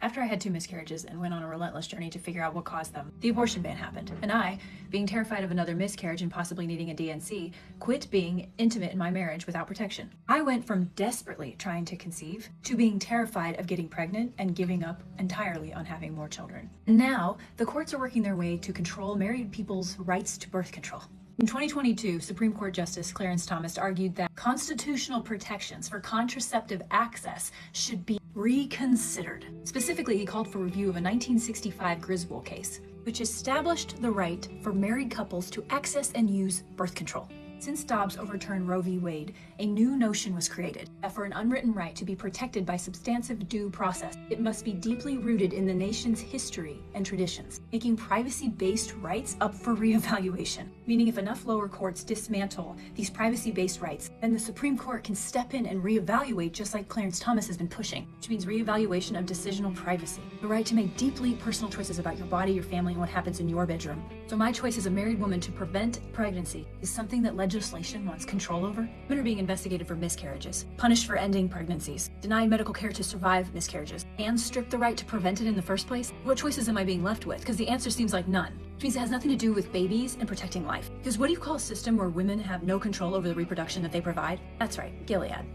After I had 2 miscarriages and went on a relentless journey to figure out what caused them, the abortion ban happened, and I, being terrified of another miscarriage and possibly needing a DNC, quit being intimate in my marriage without protection. I went from desperately trying to conceive to being terrified of getting pregnant and giving up entirely on having more children. Now, the courts are working their way to control married people's rights to birth control. In 2022, Supreme Court Justice Clarence Thomas argued that constitutional protections for contraceptive access should be reconsidered. Specifically, he called for review of a 1965 Griswold case, which established the right for married couples to access and use birth control. Since Dobbs overturned Roe v. Wade, a new notion was created that for an unwritten right to be protected by substantive due process, it must be deeply rooted in the nation's history and traditions, making privacy-based rights up for reevaluation. Meaning if enough lower courts dismantle these privacy-based rights, then the Supreme Court can step in and reevaluate, just like Clarence Thomas has been pushing, which means reevaluation of decisional privacy. The right to make deeply personal choices about your body, your family, and what happens in your bedroom. So my choice as a married woman to prevent pregnancy is something that legislation wants control over. Women are being investigated for miscarriages, punished for ending pregnancies, denied medical care to survive miscarriages, and stripped the right to prevent it in the first place. What choices am I being left with? Because the answer seems like none. Which means it has nothing to do with babies and protecting life. Because what do you call a system where women have no control over the reproduction that they provide? That's right, Gilead.